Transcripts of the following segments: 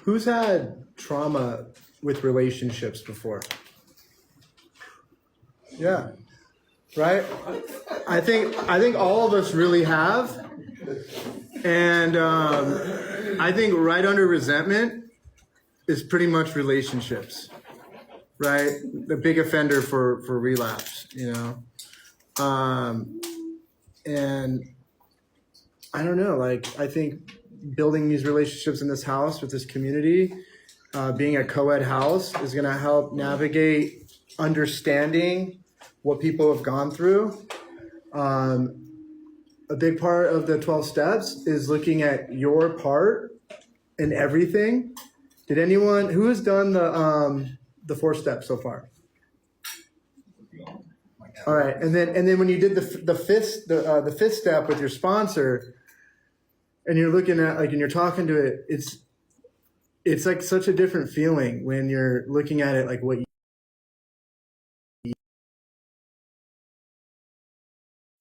Who's had trauma with relationships before? Yeah, right? I think all of us really have. And I think right under resentment is pretty much relationships, right? The big offender for relapse, you know? And I don't know, like, I think building these relationships in this house with this community, being a co-ed house is going to help navigate understanding what people have gone through. A big part of the 12 steps is looking at your part in everything. Did anyone, who has done the 4 steps so far? All right, and then when you did the fifth step with your sponsor, and you're looking at, like, and you're talking to it, it's like such a different feeling when you're looking at it like what you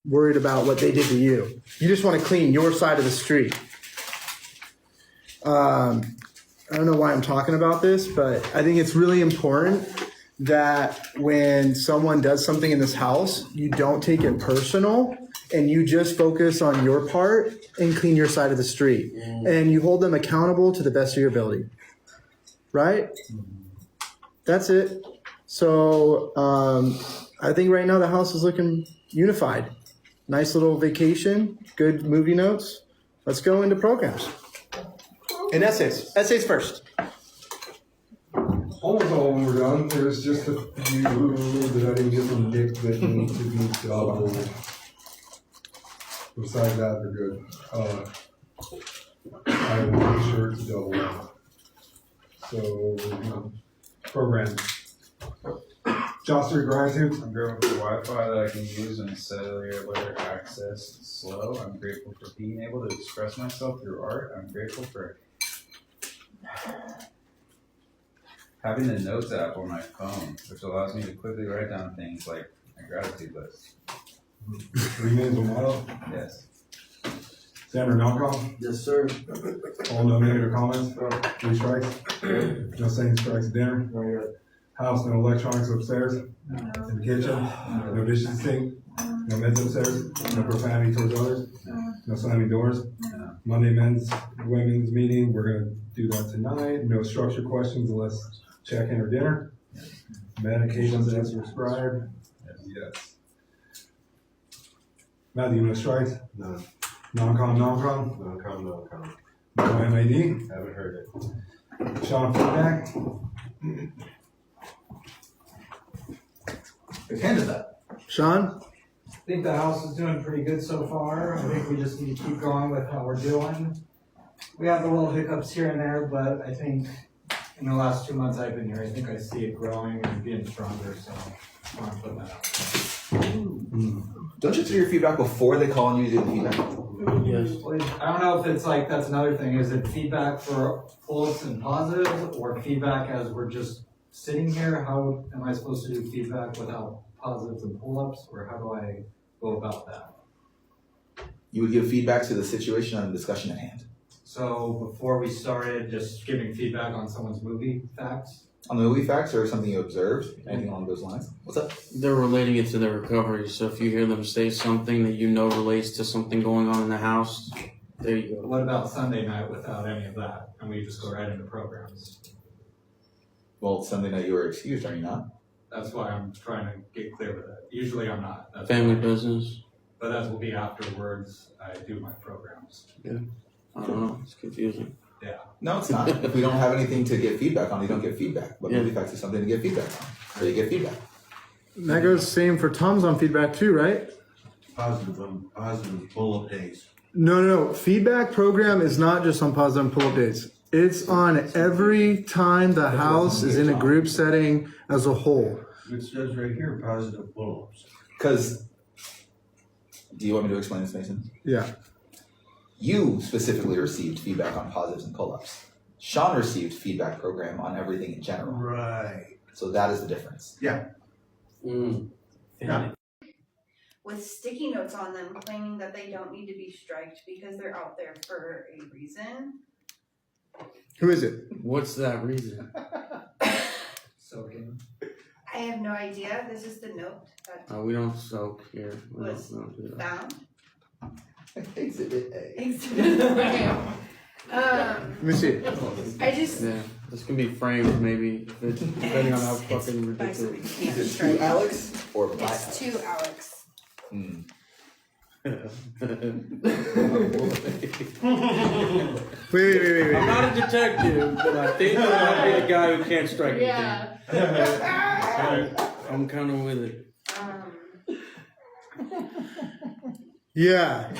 worried about what they did to you. You just want to clean your side of the street. I don't know why I'm talking about this, but I think it's really important that when someone does something in this house, you don't take it personal and you just focus on your part and clean your side of the street. And you hold them accountable to the best of your ability. Right? That's it. So I think right now the house is looking unified. Nice little vacation, good movie notes. Let's go into programs. And essays. Essays first. Almost all of them were done. There's just a few that I didn't get from Nick that need to be double. Besides that, they're good. I will make sure it's double. So, program. Josh, your gratitude. I'm grateful for Wi-Fi that I can use when cellular access is slow. I'm grateful for being able to express myself through art. I'm grateful for having the Notes app on my phone, which allows me to quickly write down things like my gratitude list. 3 minutes of model. Yes. Standard non-com. Yes, sir. All no negative comments. 3 strikes. No saying strikes at dinner. House, no electronics upstairs. In the kitchen. No dishes sink. No meds upstairs. No profanity towards others. No slamming doors. Monday men's, women's meeting. We're going to do that tonight. No structured questions unless check-in or dinner. Medications as prescribed. Yes. Matthew, no strikes? None. Non-com. Non-com. No MAD? Haven't heard it. Sean, feedback? Attend to that. Sean? I think the house is doing pretty good so far. I think we just need to keep going with how we're doing. We have the little hiccups here and there, but I think in the last 2 months I've been here, I think I see it growing and getting stronger, so I want to put that out. Don't you do your feedback before they call on you to do the feedback? Yes. I don't know if it's like, that's another thing. Is it feedback for pull-ups and positives, or feedback as we're just sitting here? How am I supposed to do feedback without positives and pull-ups, or how do I go about that? You would give feedback to the situation and the discussion at hand. So before we started, just giving feedback on someone's movie facts. On the movie facts or something you observed, anything along those lines? What's up? They're relating it to their recovery. So if you hear them say something that you know relates to something going on in the house, there you go. What about Sunday night without any of that? And we just go right into programs. Well, something that you were excused, are you not? That's why I'm trying to get clear with it. Usually I'm not. That's Family why. business. But that will be afterwards I do my programs. Yeah. I don't know. It's confusing. Yeah. No, it's not. If we don't have anything to get feedback on, you don't get feedback. But Yeah. movie facts is something to get feedback on. So you get feedback. That goes same for Tom's on feedback too, right? Positive pull-up days. No. Feedback program is not just on positive and pull-up days. It's on every time the house is in a group setting as a whole. It says right here, positive pull-ups. Because, do you want me to explain this, Mason? Yeah. You specifically received feedback on positives and pull-ups. Sean received feedback program on everything in general. Right. So that is the difference. Yeah. Yeah. With sticky notes on them claiming that they don't need to be striked because they're out there for a reason. Who is it? What's that reason? Soaking. I have no idea. This is the note that We don't soak here. We Was don't do that. found. Exhibit A. Let me see. I just. Yeah, this can be framed maybe, depending on how fucking ridiculous. Is it to Alex or by It's to Alex. Hmm. Wait. I'm not a detective, but I think I might be the guy who can't strike Yeah. I'm kind of with it. Yeah.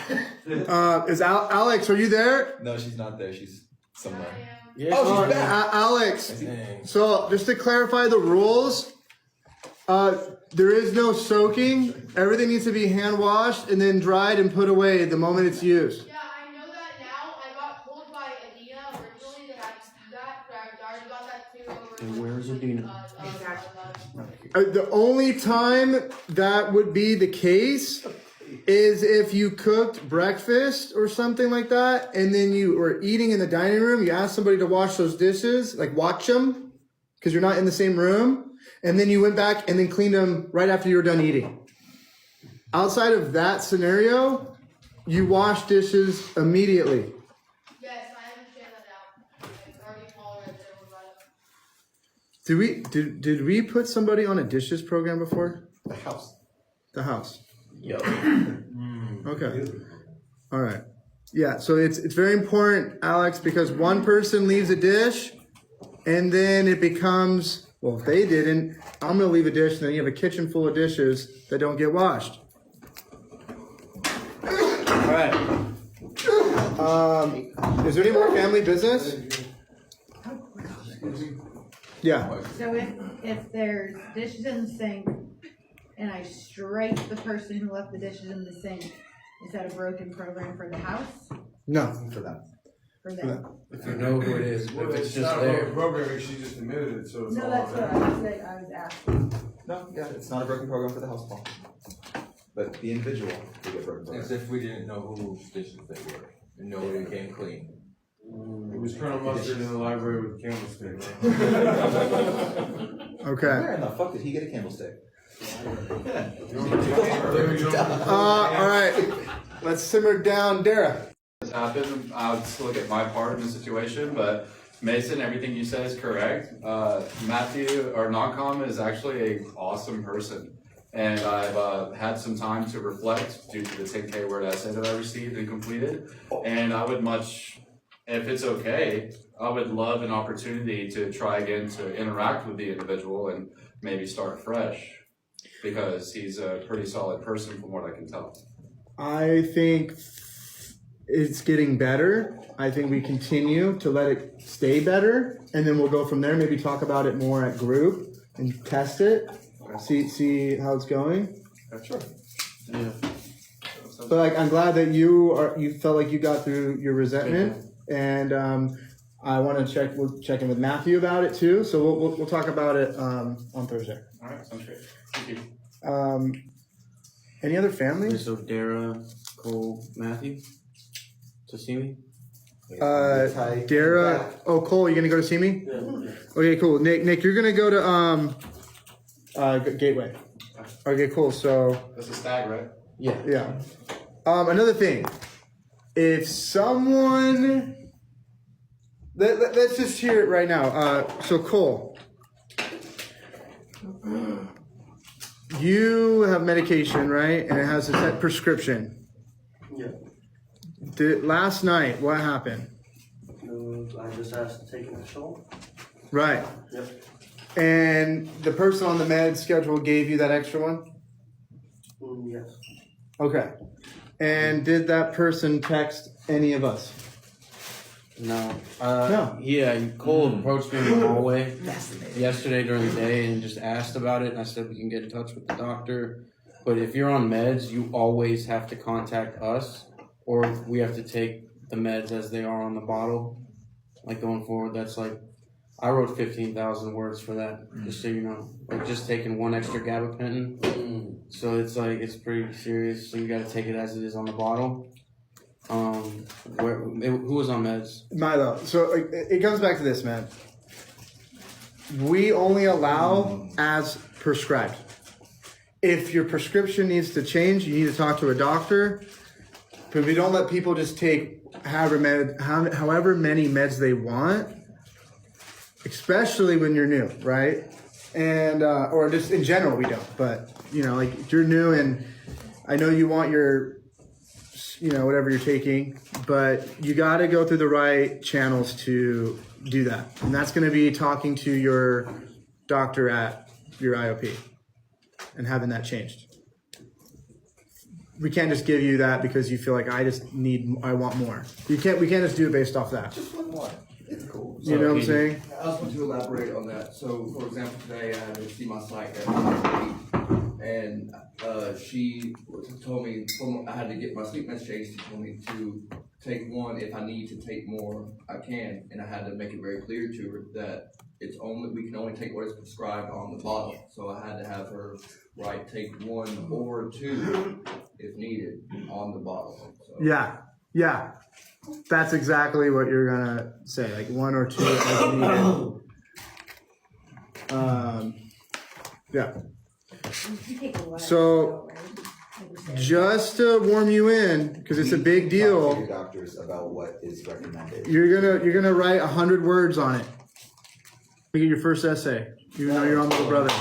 Is Alex? Are you there? No, she's not there. She's somewhere. Yeah, Oh, she's back. Alex. So just to clarify the rules, there is no soaking. Everything needs to be hand washed and then dried and put away the moment it's used. Yeah, I know that now. I got told by Adina originally that I could do that, but I already got that too over. And where's Adina? The only time that would be the case is if you cooked breakfast or something like that, and then you were eating in the dining room. You asked somebody to wash those dishes, like watch them, because you're not in the same room. And then you went back and then cleaned them right after you were done eating. Outside of that scenario, you wash dishes immediately. Yes, I understand that now. I already apologized to everyone about it. Did we put somebody on a dishes program before? The house. The house. Yo. Okay. All right. Yeah. So it's very important, Alex, because one person leaves a dish, and then it becomes, well, if they didn't, I'm gonna leave a dish, and then you have a kitchen full of dishes that don't get washed. All right. Is there any more family business? Yeah. So if there's dishes in the sink and I strike the person who left the dishes in the sink, is that a broken program for the house? No. For them. For them? If you know who it is, Well, if it's it's just not a there. programming, she just admitted it, so it's No, all that's what I was asking. No, yeah, it's not a broken program for the house, Paul. But the individual will get broken program. As if we didn't know whose dishes they were, and nobody came clean. It was Colonel Mustard in the library with a candlestick. Okay. Where in the fuck did he get a candlestick? All right. Let's simmer down, Dara. Happen, I would still look at my part in the situation, but Mason, everything you said is correct. Matthew, or Noncom, is actually an awesome person. And I've had some time to reflect due to the 10K word essay that I received and completed. And I would much, if it's okay, I would love an opportunity to try again to interact with the individual and maybe start fresh, because he's a pretty solid person from what I can tell. I think it's getting better. I think we continue to let it stay better, and then we'll go from there. Maybe talk about it more at group and test it. See how it's going. Sure. Yeah. But like, I'm glad that you felt like you got through your resentment, and I want to we'll check in with Matthew about it too. So we'll talk about it on Thursday. All right, sounds great. Thank you. Any other Okay, families? so Dara, Cole, Matthew, to see me? Dara. Oh, Cole, you gonna go to see me? Okay, cool. Nick, you're gonna go to Gateway. Okay, cool. So That's a stag, right? yeah. Another thing, if someone let's just hear it right now. So Cole, you have medication, right? And it has a set prescription. Yeah. Last night, what happened? I just asked to take an initial. Right. Yep. And the person on the med schedule gave you that extra one? Yes. Okay. And did that person text any of us? No. No. Yeah, Cole approached me in the hallway yesterday during the day and just asked about it. And I said we can get in touch with the doctor. But if you're on meds, you always have to contact us, or we have to take the meds as they are on the bottle. Like going forward, that's like, I wrote 15,000 words for that, just so you know. Like just taking one extra gabapentin. So it's like, it's pretty serious. So you got to take it as it is on the bottle. Who was on meds? Milo. So it comes back to this, man. We only allow as prescribed. If your prescription needs to change, you need to talk to a doctor. But we don't let people just take however many meds they want, especially when you're new, right? And or just in general, we don't. But like if you're new and I know you want your, whatever you're taking, but you got to go through the right channels to do that. And that's going to be talking to your doctor at your IOP and having that changed. We can't just give you that because you feel like I want more. We can't just do it based off that. Just one more. It's cool. You know what I'm saying? I also want to elaborate on that. So, for example, today I had to see my psych at 8, and she told me I had to get my sleep meds changed. She told me to take one. If I need to take more, I can, and I had to make it very clear to her that we can only take what is prescribed on the bottle. So I had to have her take 1 or 2 if needed on the bottle. So. Yeah. That's exactly what you're gonna say, like 1 or 2 as needed. Yeah. So, just to warm you in, because it's a big deal. Talk to your doctors about what is recommended. You're gonna write 100 words on it. You get your first essay, even though you're on Little Brother.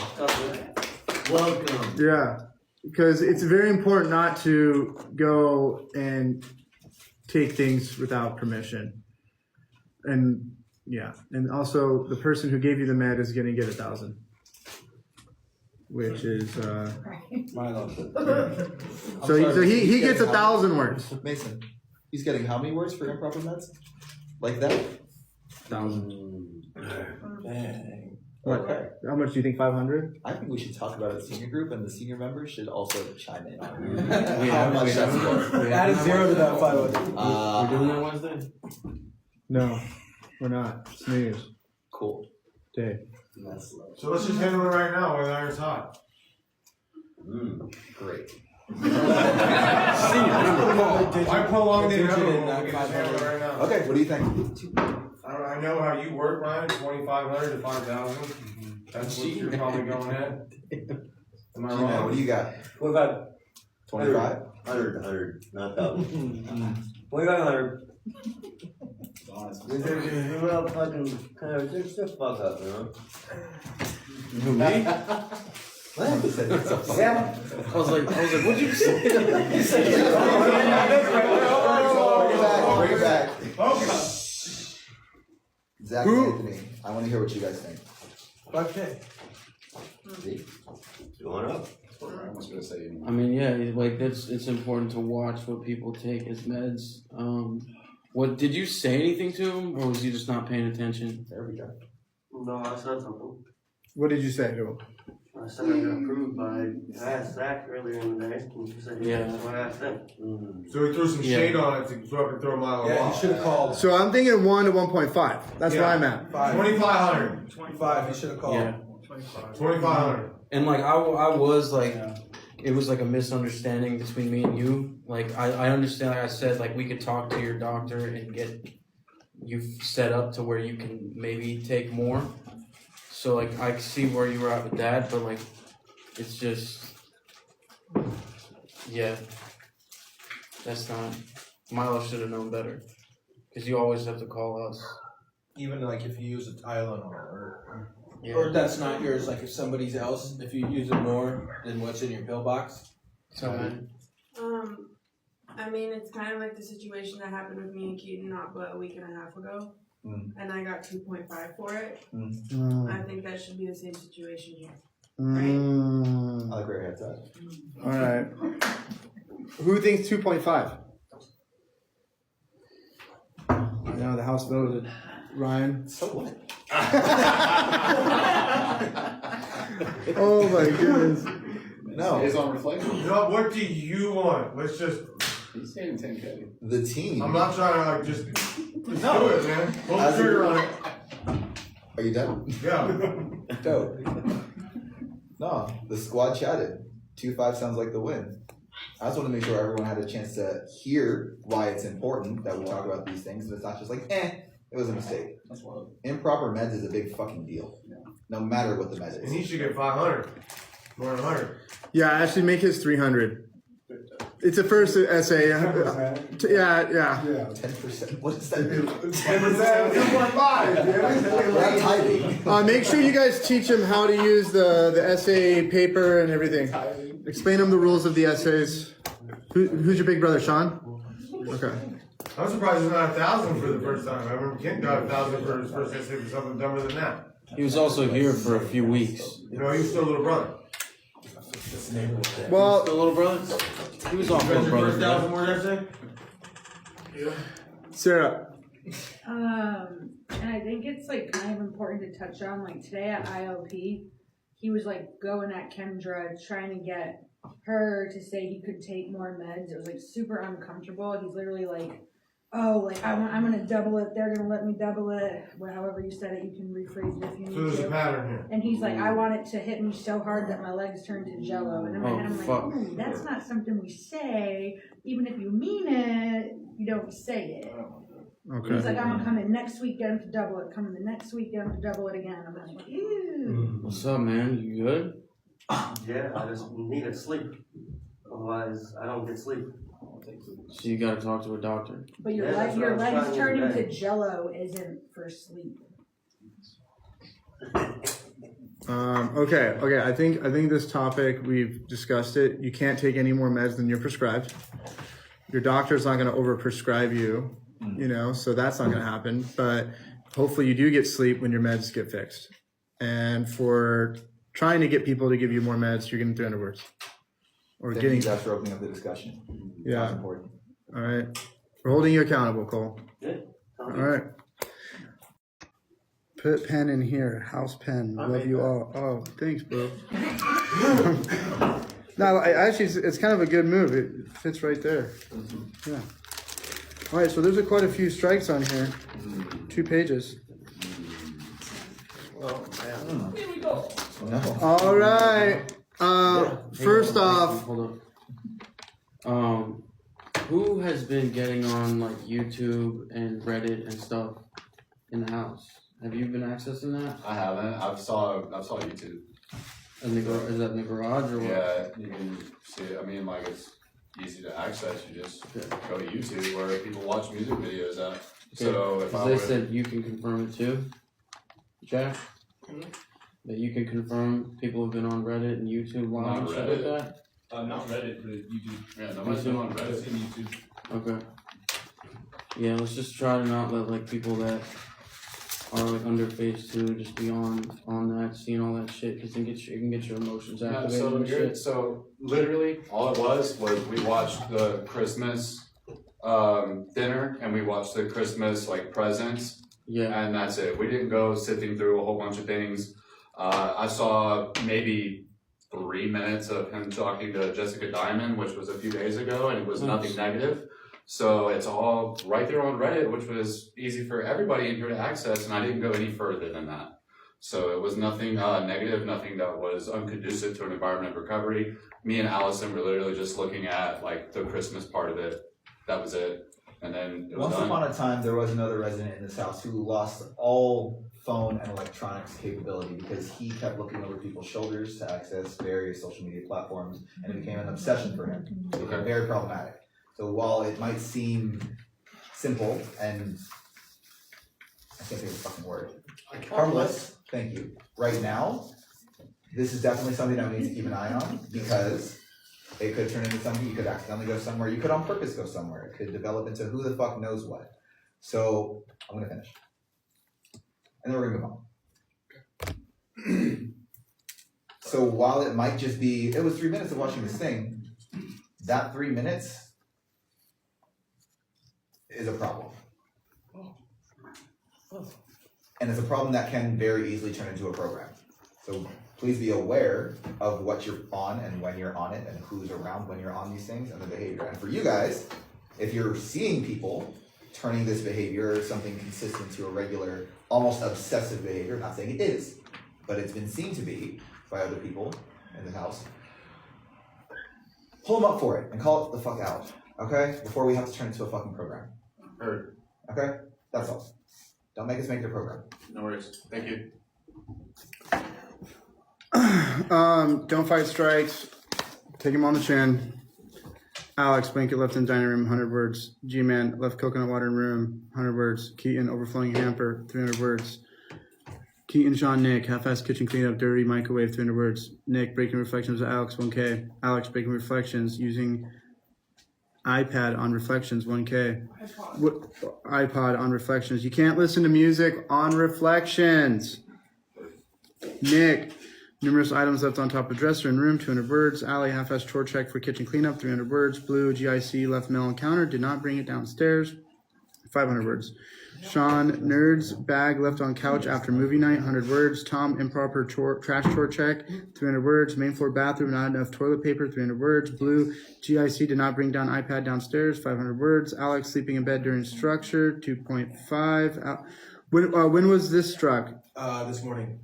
Welcome. Yeah, because it's very important not to go and take things without permission. And also the person who gave you the med is gonna get 1,000. Which is Milo. So he gets 1,000 words. Mason, he's getting how many words for improper meds? Like that? 1,000. Dang. What? Okay. How much do you think? 500? I think we should talk about it at the senior group, and the senior members should also chime in on We how have- much we that's have- worth. we have- Add a 0 to that 500. We're doing that Wednesday? No, we're not. It's New Year's Cool. Day. That's low. So let's just handle it right now while the iron's hot. Great. Why prolong the Digit in inevitable when that we can just handle it right now? Okay, what do you think? I know how you work, Ryan, 2,500 to 5,000. That's what you're probably going at. Am I Gino, wrong? what do you got? What about 25? 100, not 1,000. 2,500. Well, fucking, just fuck up, you know? Who, me? What? He said it's a fuck. Yeah. I was like, what'd you say? You said Bring it back. Zach and Anthony, I want to hear what you guys think. 5K. Going up. I was gonna say. I mean, yeah, it's important to watch what people take as meds. What did you say anything to him, or was he just not paying attention? There we go. No, I said something. What did you say to him? I said I got approved by, I asked Zach earlier in the day, and he said, Yeah. that's why I asked him. So he threw some shade on it to so I could throw a mile Yeah, off. he should have called. So I'm thinking 1 to 1.5. That's where I'm at. 2,500. 25, he should have called. Yeah. 2,500. And I was like, it was like a misunderstanding between me and you. Like I understand. Like I said, like we could talk to your doctor and get you set up to where you can maybe take more. So like I see where you were at with that, but like it's just, yeah, that's not. Milo should have known better, because you always have to call us. Even like if you use a Tylenol Yeah. or that's not yours, like if somebody's else, if you use it more than what's in your pillbox. I mean, it's kind of like the situation that happened with me and Keaton not but a week and a half ago. And I got 2.5 for it. I think that should be the same situation here. I like where your head's at. All right. Who thinks 2.5? No, the House voted. Ryan? So what? Oh my goodness. No. It's on reflection. No, what do you want? Let's just. He's saying 10K. The team. I'm not trying to just do No. it, man. Pull the trigger on it. Are you done? Yeah. Dope. No, the squad chatted. 2-5 sounds like the win. I just want to make sure everyone had a chance to hear why it's important that we talk about these things, and it's not just like, it was a mistake. Improper meds is a big fucking deal. No matter what the med is. And he should get 500. More than 100. Yeah, actually make his 300. It's a first essay. Yeah. 10%. What does that mean? 10%. 2.5. Make sure you guys teach him how to use the essay paper and everything. Explain him the rules of the essays. Who's your big brother, Sean? Okay. I'm surprised it's not 1,000 for the first time. I remember Kent got 1,000 for his first essay for something dumber than that. He was also here for a few weeks. You know, he was still a little brother. Well, the little brother. He was off little brother. First 1,000 word essay? Yeah. Sarah. And I think it's like kind of important to touch on, like today at IOP, he was like going at Kendra, trying to get her to say he could take more meds. It was like super uncomfortable. He's literally like, oh, like I'm gonna double it. They're gonna let me double it. Well, however you said it, you can rephrase it if you need to. So there's a pattern here. And he's like, I want it to hit me so hard that my legs turn to jello. And in my head, I'm like, that's not something we say. Even if you mean it, you don't say it. Okay. He's like, I'm gonna come in next week, get him to double it. Come in the next week, get him to double it again. I'm like, ew. What's up, man? You good? Yeah, I just needed sleep. Otherwise, I don't get sleep. So you gotta talk to a doctor. But your legs turning to jello isn't for sleep. Okay. I think this topic, we've discussed it. You can't take any more meds than you're prescribed. Your doctor's not going to overprescribe you, so that's not going to happen. But hopefully you do get sleep when your meds get fixed. And for trying to get people to give you more meds, you're getting 300 words. Or Thank getting. you guys for opening up the discussion. Yeah. That's important. All right. We're holding you accountable, Cole. Yeah. All right. Put pen in here. House pen. Love you all. Oh, thanks, bro. No, actually, it's kind of a good move. It fits right there. Yeah. All right, so there's quite a few strikes on here. 2 pages. Oh, man. Here we go. No. All right. First off, hold on. Who has been getting on like YouTube and Reddit and stuff in the house? Have you been accessing that? I haven't. I've saw YouTube. Is that in the garage or what? Yeah, you can see it. I mean, like it's easy to access. You just go to YouTube where people watch music videos at. Okay. So if I they were said you can confirm it too, Jack. That you can confirm people have been on Reddit and YouTube live and shit like that. Not Reddit, but YouTube. Yeah, nobody's been on Reddit. And YouTube. Okay. Yeah, let's just try to not let like people that are like under phase 2 just be on that, seeing all that shit, because it can get your emotions Yeah, activated and shit. so literally all it was we watched the Christmas dinner and we watched the Christmas like presents. Yeah. And that's it. We didn't go sifting through a whole bunch of things. I saw maybe 3 minutes of him talking to Jessica Diamond, which was a few days ago, and it was nothing negative. So it's all right there on Reddit, which was easy for everybody in here to access, and I didn't go any further than that. So it was nothing negative, nothing that was unconducive to an environment of recovery. Me and Allison were literally just looking at like the Christmas part of it. That was it. And then it was Once done. upon a time, there was another resident in this house who lost all phone and electronics capability because he kept looking over people's shoulders to access various social media platforms, and it became an obsession for him. It became very problematic. So while it might seem simple and I can't think of the fucking word, harmless, thank you. Right now, this is definitely something that we need to keep an eye on because it could turn into something. You could accidentally go somewhere. You could on purpose go somewhere. It could develop into who the fuck knows what. So I'm gonna finish, and then we're gonna move on. So while it might just be, it was 3 minutes of watching this thing. That 3 minutes is a problem, and it's a problem that can very easily turn into a program. So please be aware of what you're on and when you're on it and who's around when you're on these things and the behavior. And for you guys, if you're seeing people turning this behavior or something consistent to a regular, almost obsessive behavior, not saying it is, but it's been seen to be by other people in the house, pull them up for it and call it the fuck out, okay? Before we have to turn it into a fucking program. Heard. Okay? That's all. Don't make us make it a program. No worries. Thank you. Don't fight strikes. Take him on the chin. Alex, blanket left in dining room, 100 words. G-Man, left coconut water in room, 100 words. Keaton, overflowing hamper, 300 words. Keaton, Sean, Nick, half-assed kitchen cleanup, dirty microwave, 300 words. Nick, breaking reflections with Alex, 1K. Alex, breaking reflections using iPad on reflections, 1K. iPod on reflections. You can't listen to music on reflections. Nick, numerous items left on top of dresser and room, 200 words. Allie, half-assed chore check for kitchen cleanup, 300 words. Blue, GIC, left mail on counter, did not bring it downstairs, 500 words. Sean, nerds, bag left on couch after movie night, 100 words. Tom, improper trash chore check, 300 words. Main floor bathroom, not enough toilet paper, 300 words. Blue, GIC did not bring down iPad downstairs, 500 words. Alex, sleeping in bed during structure, 2.5. When was this struck? This morning,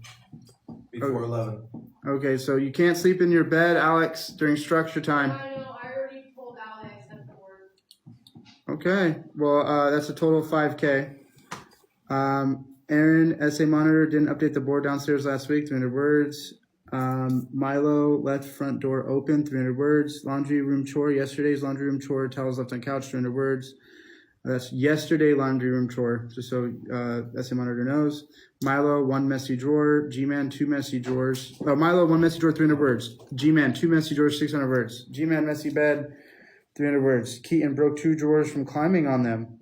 before 11. Okay, so you can't sleep in your bed, Alex, during structure time. I already pulled out and I sent the word. Okay, well, that's a total of 5K. Aaron, SA monitor, didn't update the board downstairs last week, 300 words. Milo, left front door open, 300 words. Laundry room chore, yesterday's laundry room chore, towels left on couch, 300 words. That's yesterday laundry room chore, just so SA monitor knows. Milo, 1 messy drawer. G-Man, 2 messy drawers. Oh, Milo, 1 messy drawer, 300 words. G-Man, 2 messy drawers, 600 words. G-Man, messy bed, 300 words. Keaton broke 2 drawers from climbing on them.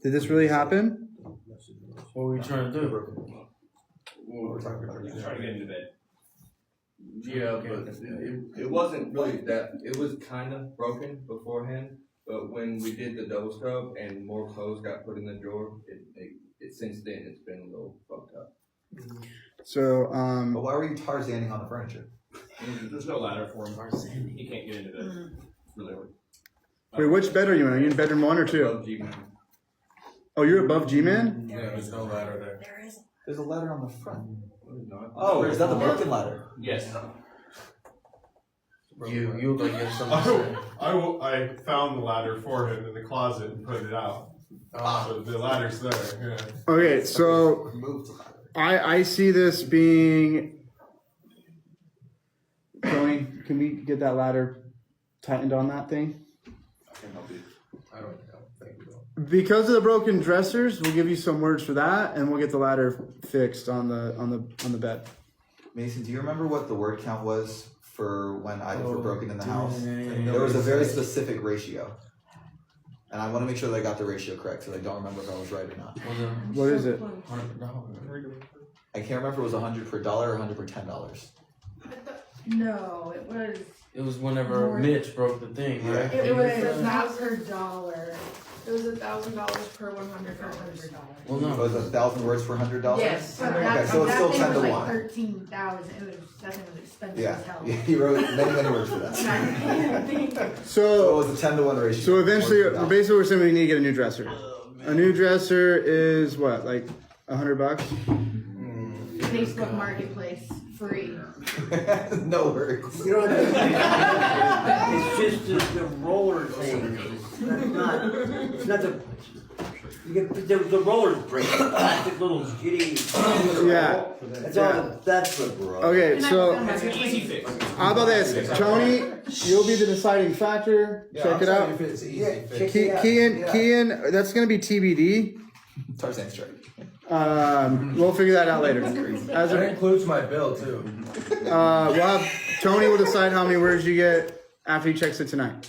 Did this really happen? What were you trying to do? We're talking about Trying to get into bed. Yeah, but it wasn't really that, it was kind of broken beforehand, but when we did the double scrub and more clothes got put in the drawer, it since then it's been a little fucked up. So, But why were you Tarzaning on the furniture? There's no ladder for him. He can't get into bed. It's really hard. wait, which bed are you in? Are you in bedroom 1 or 2? Above G-Man. Oh, you're above G-Man? Yeah, there's no ladder there. There's a ladder on the front. No, Oh, is that the broken ladder? Yes. You look like you have something to say. I found the ladder for him in the closet and put it out. So the ladder's there. Yeah. Okay, so Remove the ladder. I see this being. Tony, can we get that ladder tightened on that thing? I can help you. I don't think so. Because of the broken dressers, we'll give you some words for that, and we'll get the ladder fixed on the bed. Mason, do you remember what the word count was for when items were broken in the house? Yeah. There was a very specific ratio. And I want to make sure that I got the ratio correct, because I don't remember if I was right or not. What is it? I can't remember if it was 100 per dollar or 100 per $10. No, it was. It was whenever Mitch broke the thing, right? It was $1,000 per dollar. It was $1,000 per $100. Well, It no. was 1,000 words for $100? Yes. But Okay, that, so it's that still thing 10 to was 1. like 13,000. That thing was expensive Yeah, as hell. he wrote many words for that. So it So, was a 10 to 1 ratio. so eventually, Words per dollar. basically, we're saying we need to get a new dresser. A new dresser is what, like $100? Facebook Marketplace, free. No words. You don't have to, it's just the roller thing. It's not the, you get, the rollers break, plastic little shitty. Yeah. That's all, that's the bro. Okay, so It's an easy fix. how about this? Tony, you'll be the deciding factor. Check it out. If it's easy, Yeah, fix check it. it out. Kean, that's gonna be TBD. Tarzan's strike. We'll figure that out later. As That a, includes my bill too. we'll have, Tony will decide how many words you get after he checks it tonight.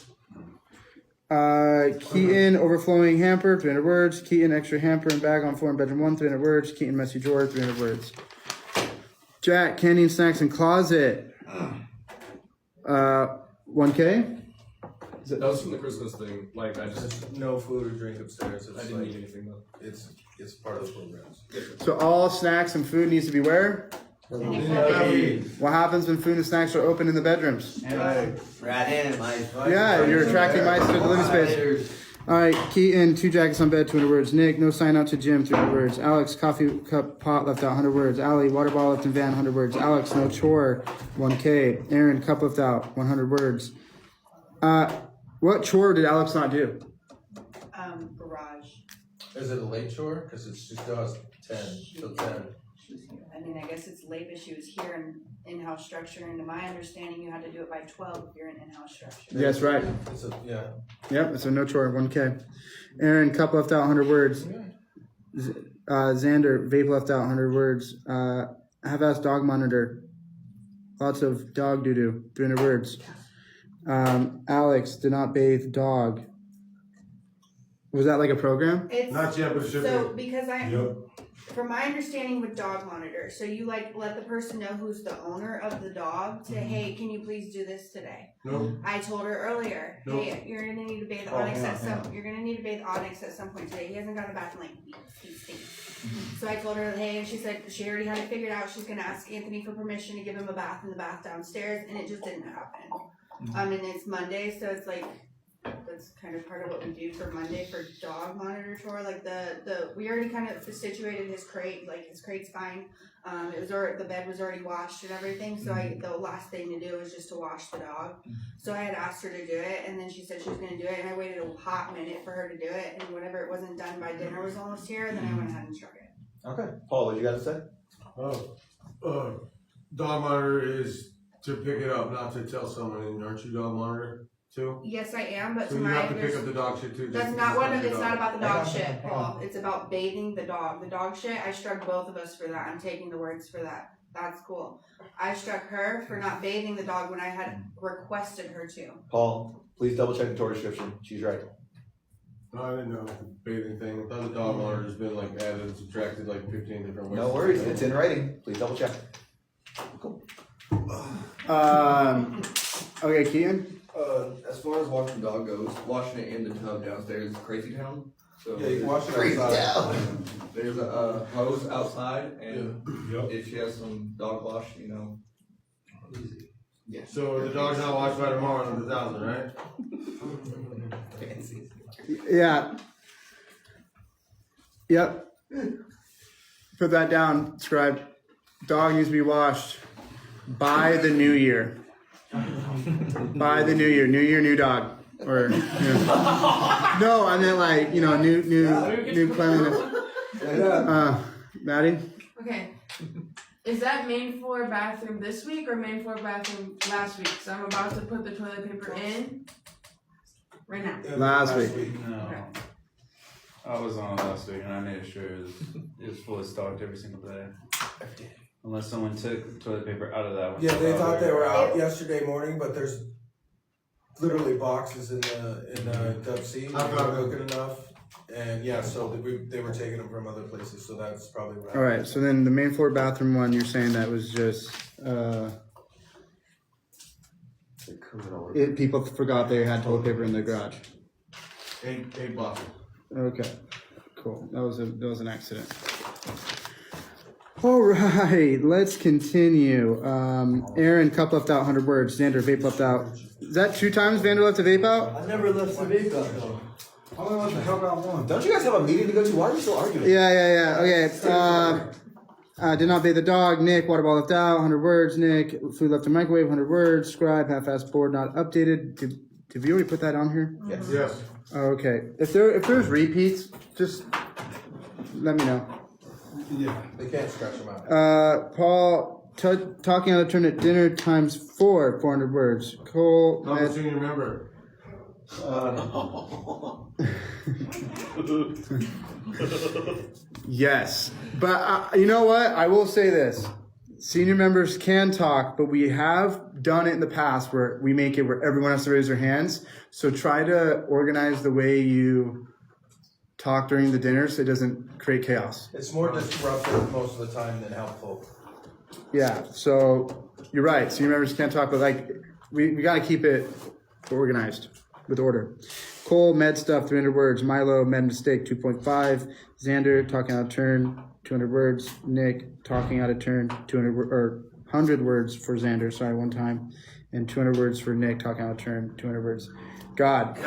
Keaton, overflowing hamper, 300 words. Keaton, extra hamper and bag on floor in bedroom 1, 300 words. Keaton, messy drawer, 300 words. Jack, candy and snacks in closet. 1K? That was from the Christmas thing. Like, I just, No food or drink upstairs. It's I didn't like, need anything though. it's part of the programs. So all snacks and food needs to be where? What happens when food and snacks are open in the bedrooms? Right in, my. Yeah, you're attracting mice to the living space. All right, Keaton, 2 jackets on bed, 200 words. Nick, no sign out to gym, 300 words. Alex, coffee cup pot left out, 100 words. Allie, water bottle left in van, 100 words. Alex, no chore, 1K. Aaron, cup left out, 100 words. What chore did Alex not do? Garage. Is it a late chore? Because it's just does 10 till 10. I mean, I guess it's late, but she was here in in-house structure, and to my understanding, you had to do it by 12 if you're in in-house structure. Yes, right. Yeah. Yep, it's a no chore, 1K. Aaron, cup left out, 100 words. Xander, vape left out, 100 words. Half-ass dog monitor. Lots of dog doo-doo, 300 words. Alex, did not bathe dog. Was that like a program? It's, Not yet, but it should so be. because I, Yep. from my understanding with dog monitor, so you like let the person know who's the owner of the dog to, hey, can you please do this today? Nope. I told her earlier, Nope. hey, you're gonna need to bathe Oh, Onyx hang on, at hang some, you're gonna need to bathe Onyx at some point today. He hasn't got a bath in like weeks. He stinks. So I told her, hey, and she said she already had it figured out. She's gonna ask Anthony for permission to give him a bath in the bath downstairs, and it just didn't happen. And it's Monday, so it's like that's kind of part of what we do for Monday for dog monitor tour. Like we already kind of situated his crate. Like his crate's fine. It was already, the bed was already washed and everything. So the last thing to do was just to wash the dog. So I had asked her to do it, and then she said she was going to do it, and I waited a hot minute for her to do it. And whenever it wasn't done by dinner was almost here, then I went ahead and struck it. Okay, Paul, what you got to say? Dog monitor is to pick it up, not to tell someone, and aren't you dog monitor too? Yes, I am, but So to you my have to pick up the dog shit too? that's just not because what it's it's your not dog. about the dog shit, Paul. It's about bathing the dog. The dog shit, I struck both of us for that. I'm taking the words for that. That's cool. I struck her for not bathing the dog when I had requested her to. Paul, please double check the tour description. She's right. No, I didn't know the bathing thing. I thought the dog monitor's been like added and subtracted like 15 different ways. No worries, it's in writing. Please double check. Cool. Okay, Keaton. As far as washing the dog goes, washing it in the tub downstairs is crazy town. So Yeah, you can wash it Crazy outside. town. There's a hose outside, and Yep. if she has some dog wash, you know. Yeah. So the dog's not washed by tomorrow in the 1,000, right? Yeah. Yep. Put that down, scribe. Dog needs to be washed by the new year. By the new year. New year, new dog. Or no, I meant like, new cleanliness. Maddie? Okay. Is that main floor bathroom this week or main floor bathroom last week? So I'm about to put the toilet paper in right now. Last week. No. I was on last week and I made sure it was fully stocked every single day. Unless someone took toilet paper out of that one. Yeah, they thought they were out yesterday morning, but there's literally boxes in the Dub C. I found Not good enough. And yeah, so they were taking them from other places, so that's probably right. All right, so then the main floor bathroom one, you're saying that was just, people forgot they had toilet paper in the garage. 8 boxes. Okay, cool. That was an accident. All right, let's continue. Aaron, cup left out, 100 words. Xander, vape left out. Is that 2 times Xander left a vape out? I never left the vape out though. I only left the cup out once. Don't you guys have a meeting to go to? Why are we still arguing? Yeah. Okay. Did not bathe the dog. Nick, water ball left out, 100 words. Nick, food left in microwave, 100 words. Scribe, half-assed board, not updated. Did we already put that on here? Yes. Yes. Okay. If there's repeats, just let me know. Yeah, they can't scratch them out. Paul, talking out of turn at dinner times 4, 400 words. Cole, I'm a senior member. Yes, but you know what? I will say this: senior members can talk, but we have done it in the past where we make it where everyone has to raise their hands. So try to organize the way you talk during the dinner so it doesn't create chaos. It's more disruptive most of the time than helpful. Yeah, so you're right. Senior members can't talk, but like we got to keep it organized with order. Cole, med stuff, 300 words. Milo, med mistake, 2.5. Xander, talking out of turn, 200 words. Nick, talking out of turn, 100 words for Xander, sorry, one time. And 200 words for Nick, talking out of turn, 200 words. God.